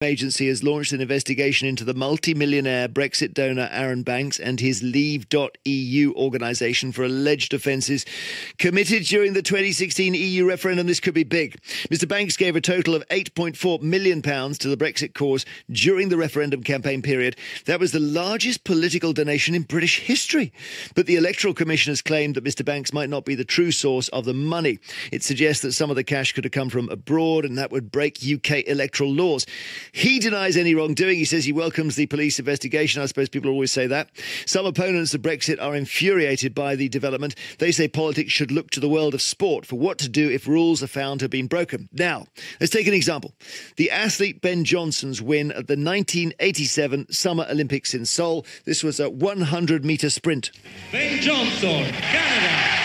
Agency has launched an investigation into the multi-millionaire Brexit donor Aaron Banks and his Leave.eu organisation for alleged offences committed during the 2016 EU referendum. This could be big. Mr Banks gave a total of £8.4 million to the Brexit cause during the referendum campaign period. That was the largest political donation in British history. But the Electoral Commission has claimed that Mr Banks might not be the true source of the money. It suggests that some of the cash could have come from abroad, and that would break UK electoral laws. He denies any wrongdoing. He says he welcomes the police investigation. I suppose people always say that. Some opponents of Brexit are infuriated by the development. They say politics should look to the world of sport for what to do if rules are found to have been broken. Now, let's take an example. The athlete Ben Johnson's win at the 1987 Summer Olympics in Seoul. This was a 100-metre sprint. Ben Johnson, Canada.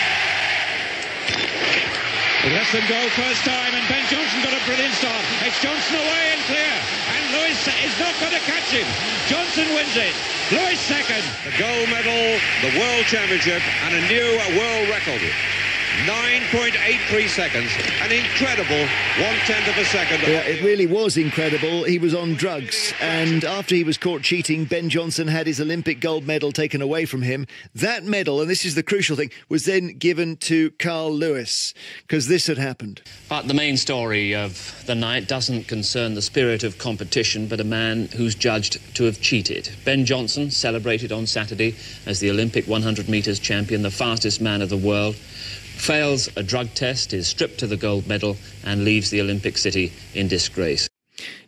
Less than goal first time, and Ben Johnson got a brilliant start. It's Johnson away and clear, and Lewis is not going to catch him. Johnson wins it. Lewis second. The gold medal, the World Championship, and a new world record. 9.83 seconds, an incredible 1/10 of a second. Yeah, it really was incredible. He was on drugs, and after he was caught cheating, Ben Johnson had his Olympic gold medal taken away from him. That medal, and this is the crucial thing, was then given to Carl Lewis, because this had happened. But the main story of the night doesn't concern the spirit of competition, but a man who's judged to have cheated. Ben Johnson, celebrated on Saturday as the Olympic 100 metres champion, the fastest man of the world, fails a drug test, is stripped of the gold medal and leaves the Olympic city in disgrace.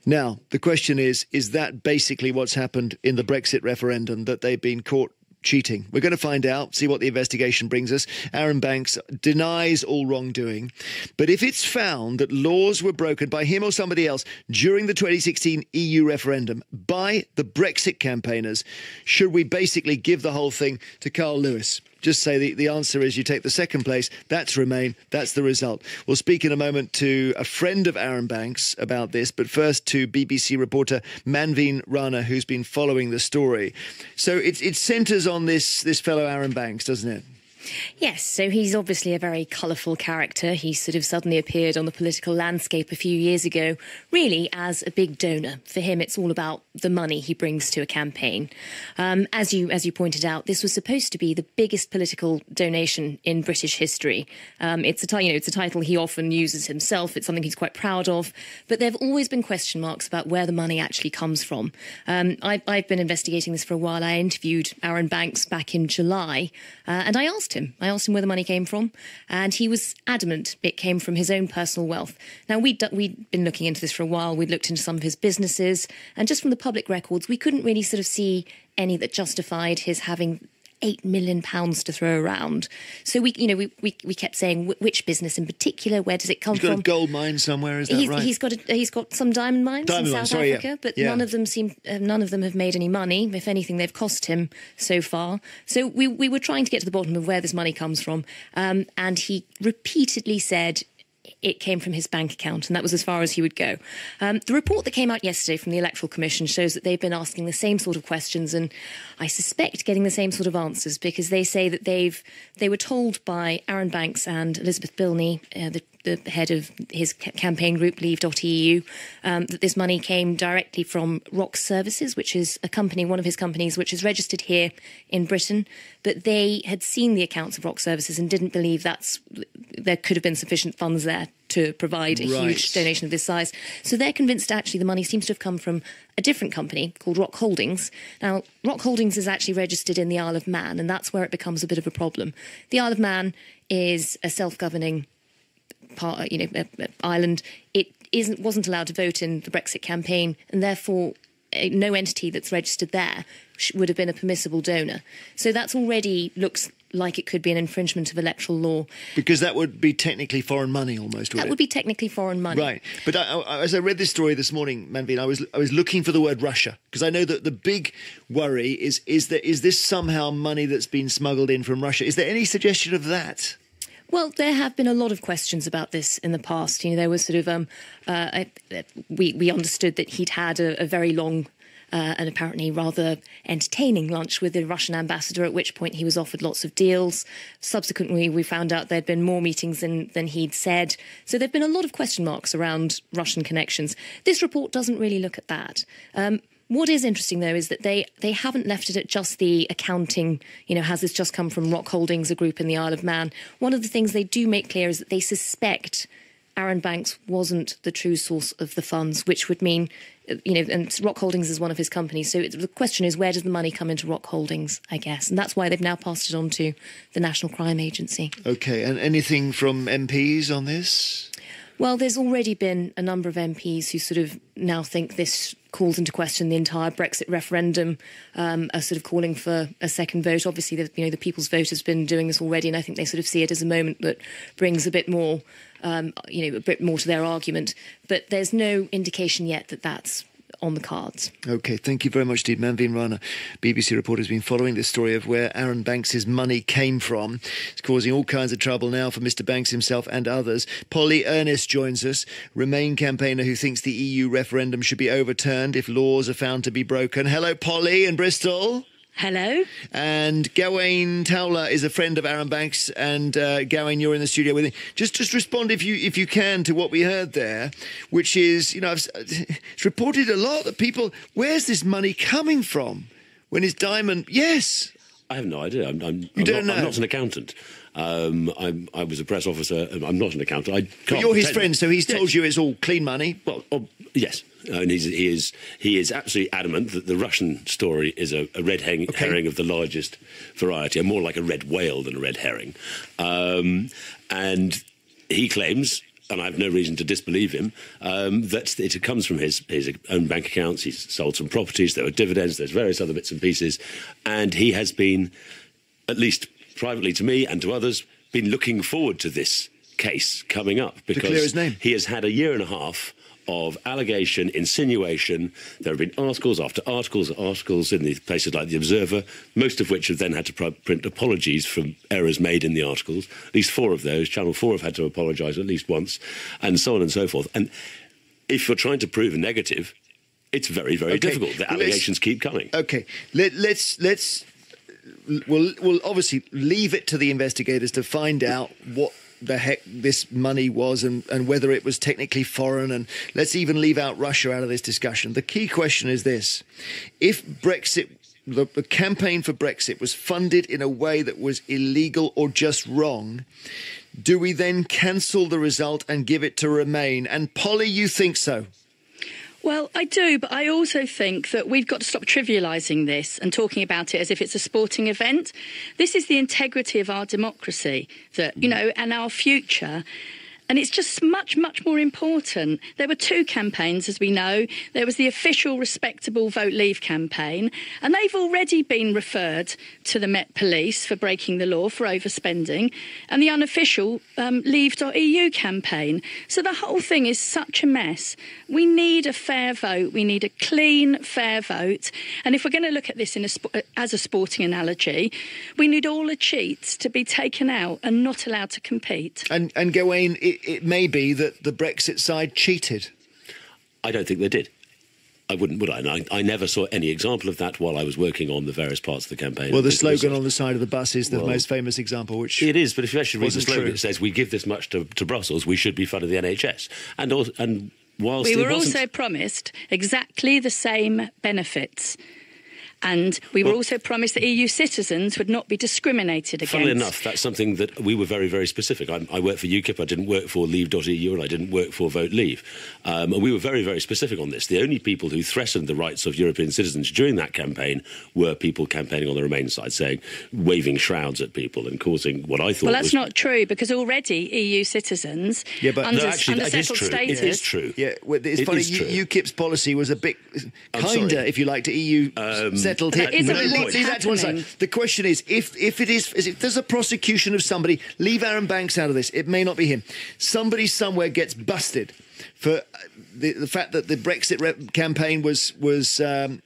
Now, the question is that basically what's happened in the Brexit referendum, that they've been caught cheating? We're going to find out, see what the investigation brings us. Aaron Banks denies all wrongdoing. But if it's found that laws were broken by him or somebody else during the 2016 EU referendum by the Brexit campaigners, should we basically give the whole thing to Carl Lewis? Just say the answer is you take the second place, that's Remain, that's the result. We'll speak in a moment to a friend of Aaron Banks about this, but first to BBC reporter Manveen Rana, who's been following the story. So it centres on this fellow Aaron Banks, doesn't it? Yes, so he's obviously a very colourful character. He sort of suddenly appeared on the political landscape a few years ago, really as a big donor. For him, it's all about the money he brings to a campaign. As you pointed out, this was supposed to be the biggest political donation in British history. It's a title he often uses himself. It's something he's quite proud of. But there have always been question marks about where the money actually comes from. I've been investigating this for a while. I interviewed Aaron Banks back in July, and I asked him where the money came from, and he was adamant it came from his own personal wealth. Now, we'd been looking into this for a while. We'd looked into some of his businesses, and just from the public records, we couldn't really sort of see any that justified his having £8 million to throw around. So we kept saying, which business in particular? Where does it come from? He's got a gold mine somewhere, is that right? He's got some diamond mines in South Africa, but none of them have made any money. If anything, they've cost him so far. So we were trying to get to the bottom of where this money comes from, and he repeatedly said it came from his bank account, and that was as far as he would go. The report that came out yesterday from the Electoral Commission shows that they've been asking the same sort of questions, and I suspect getting the same sort of answers, because they say that they were told by Aaron Banks and Elizabeth Bilney, the head of his campaign group Leave.eu, that this money came directly from Rock Services, which is one of his companies, which is registered here in Britain. But they had seen the accounts of Rock Services and didn't believe there could have been sufficient funds there to provide a huge donation of this size. So they're convinced actually the money seems to have come from a different company called Rock Holdings. Now, Rock Holdings is actually registered in the Isle of Man, and that's where it becomes a bit of a problem. The Isle of Man is a self-governing island. It wasn't allowed to vote in the Brexit campaign, and therefore no entity that's registered there would have been a permissible donor. So that's already looks like it could be an infringement of electoral law. Because that would be technically foreign money almost, That would be technically foreign money. Right. But as I read this story this morning, Manveen, I was looking for the word Russia, because I know that the big worry is this somehow money that's been smuggled in from Russia? Is there any suggestion of that? Well, there have been a lot of questions about this in the past. There was sort of we understood that he'd had a very long an apparently rather entertaining lunch with the Russian ambassador, at which point he was offered lots of deals. Subsequently, we found out there'd been more meetings than he'd said. So there've been a lot of question marks around Russian connections. This report doesn't really look at that. What is interesting, though, is that they haven't left it at just the accounting, has this just come from Rock Holdings, a group in the Isle of Man? One of the things they do make clear is that they suspect Arron Banks wasn't the true source of the funds, which would mean, and Rock Holdings is one of his companies. So the question is, where does the money come into Rock Holdings, I guess? And that's why they've now passed it on to the National Crime Agency. OK, and anything from MPs on this? Well, there's already been a number of MPs who sort of now think this calls into question the entire Brexit referendum, are sort of calling for a second vote. Obviously, the People's Vote has been doing this already, and I think they sort of see it as a moment that brings a bit more, a bit more to their argument. But there's no indication yet that that's on the cards. OK, thank you very much indeed. Manveen Rana, BBC reporter, has been following this story of where Arron Banks' money came from. It's causing all kinds of trouble now for Mr Banks himself and others. Polly Ernest joins us, Remain campaigner who thinks the EU referendum should be overturned if laws are found to be broken. Hello, Polly in Bristol. Hello. And Gawain Towler is a friend of Arron Banks, and Gawain, you're in the studio with him. Just respond if you can to what we heard there, which is, it's reported a lot that people, where's this money coming from? When his diamond, yes. I have no idea. I'm not an accountant. I was a press officer. I'm not an accountant. But you're his friend, so he's told you it's all clean money. Well, yes. And he is absolutely adamant that the Russian story is a red herring of the largest variety, more like a red whale than a red herring. And he claims, and I have no reason to disbelieve him, that it comes from his own bank accounts. He's sold some properties, there are dividends, there's various other bits and pieces, and he has been, at least privately to me and to others, been looking forward to this case coming up, because he has had a year and a half of allegation, insinuation. There have been articles after articles in the places like The Observer, most of which have then had to print apologies for errors made in the articles. At least 4 of those. Channel 4 have had to apologise at least once, and so on and so forth. And if you're trying to prove a negative, it's very, very difficult. The allegations keep coming. OK, we'll obviously leave it to the investigators to find out what the heck this money was and whether it was technically foreign, and let's even leave out Russia out of this discussion. The key question is this: if Brexit, the campaign for Brexit, was funded in a way that was illegal or just wrong, do we then cancel the result and give it to Remain? And Polly, you think so? Well, I do, but I also think that we've got to stop trivialising this and talking about it as if it's a sporting event. This is the integrity of our democracy, and our future. And it's just much, much more important. There were 2 campaigns, as we know. There was the official Respectable Vote Leave campaign, and they've already been referred to the Met Police for breaking the law, for overspending, and the unofficial Leave.eu campaign. So the whole thing is such a mess. We need a fair vote. We need a clean, fair vote. And if we're going to look at this as a sporting analogy, we need all the cheats to be taken out and not allowed to compete. And Gawain, it may be that the Brexit side cheated. I don't think they did. I wouldn't, would I? And I never saw any example of that while I was working on the various parts of the campaign. Well, the slogan on the side of the bus is the most famous example, which it is. But if you actually read the slogan, it says, "We give this much to Brussels. We should be funding the NHS." And whilst we were also promised exactly the same benefits. And we were also promised that EU citizens would not be discriminated against. Funnily enough, that's something that we were very, very specific. I worked for UKIP, I didn't work for Leave.eu, and I didn't work for Vote Leave. And we were very, very specific on this. The only people who threatened the rights of European citizens during that campaign were people campaigning on the Remain side, waving shrouds at people and causing what I thought was... Well, that's not true, because already EU citizens under settled status... It is true. Yeah, well, it's funny, UKIP's policy was a bit kinder, if you like, to EU... settled here. The question is, if there's a prosecution of somebody, leave Arron Banks out of this. It may not be him. Somebody somewhere gets busted for the fact that the Brexit campaign was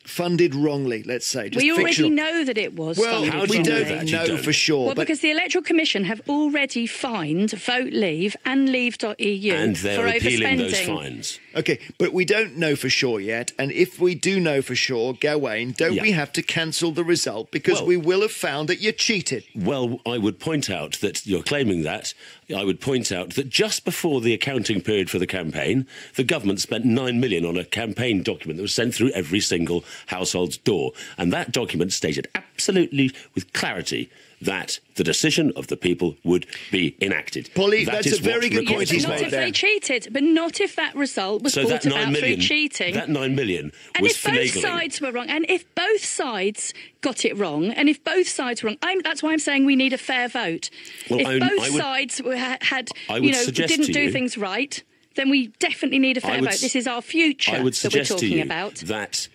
funded wrongly, let's say. Just we already fictional. know that it was. Well, funded we wrongly. don't know for sure. Well, because the Electoral Commission have already fined Vote Leave and Leave.eu and they're for appealing overspending. those fines. Okay, but we don't know for sure yet. And if we do know for sure, Gawain, don't we have to cancel the result because we will have found that you cheated? Well, I would point out that you're claiming that. I would point out that just before the accounting period for the campaign, the government spent $9 million on a campaign document that was sent through every single household's door. And that document stated absolutely with clarity that the decision of the people would be enacted. Polly, that's a very good point he's not made if there. they cheated, but not if that result was brought about through cheating. That $9 million and was if both sides were wrong, and if both sides got it wrong, and if both sides were wrong, that's why I'm saying we need a fair vote. Well, if both sides didn't do things right, then we definitely need a fair vote. This is our future that we're talking about. That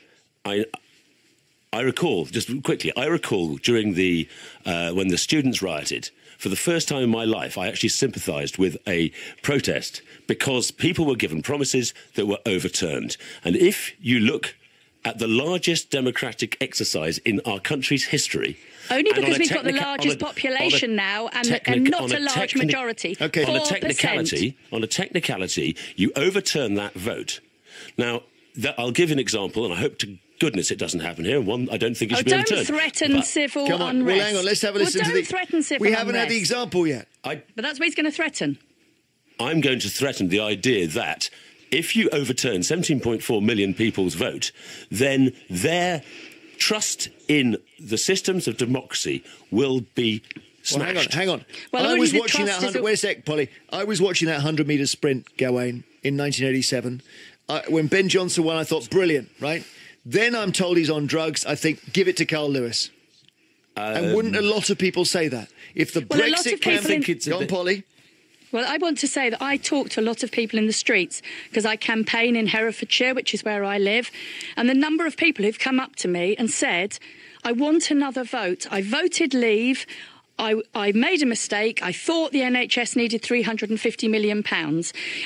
I recall, just quickly, during the when the students rioted, for the first time in my life, I actually sympathised with a protest because people were given promises that were overturned. And if you look at the largest democratic exercise in our country's history... Only because we've got the largest population now and not a large majority. Okay. On a technicality, you overturn that vote. Now, I'll give an example, and I hope to goodness it doesn't happen here. One, I don't think it should be overturned. Don't threaten civil unrest. Well, hang on, let's have a listen to don't threaten civil We haven't had the example yet. But that's what he's going to threaten. I'm going to threaten the idea that if you overturn 17.4 million people's vote, then their trust in the systems of democracy will be smashed. Well, hang on. Well, I was watching that wait a sec, Polly. I was watching that 100-metre sprint, Gawain, in 1987. When Ben Johnson won, I thought, brilliant, right? Then I'm told he's on drugs. I think, give it to Carl Lewis. And wouldn't a lot of people say that? If the Brexit campaign... Go on, Polly. Well, I want to say that I talk to a lot of people in the streets because I campaign in Herefordshire, which is where I live. And the number of people who've come up to me and said, I want another vote. I voted Leave. I made a mistake. I thought the NHS needed £350 million.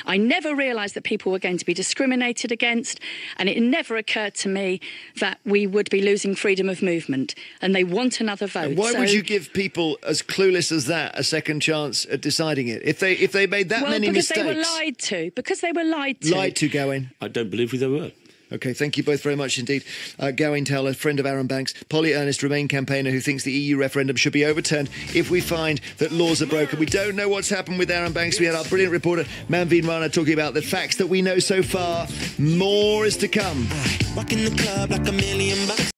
I never realised that people were going to be discriminated against, and it never occurred to me that we would be losing freedom of movement, and they want another vote. And why would you give people as clueless as that a second chance at deciding it? If they made that many mistakes... Well, because they were lied to. Because they were lied to. Lied to, Gawain. I don't believe they were. OK, thank you both very much indeed. Gawain Towler, friend of Aaron Banks. Polly Ernest, Remain campaigner who thinks the EU referendum should be overturned if we find that laws are broken. We don't know what's happened with Aaron Banks. We had our brilliant reporter, Manveen Rana, talking about the facts that we know so far. More is to come. Rocking the club like $1 million.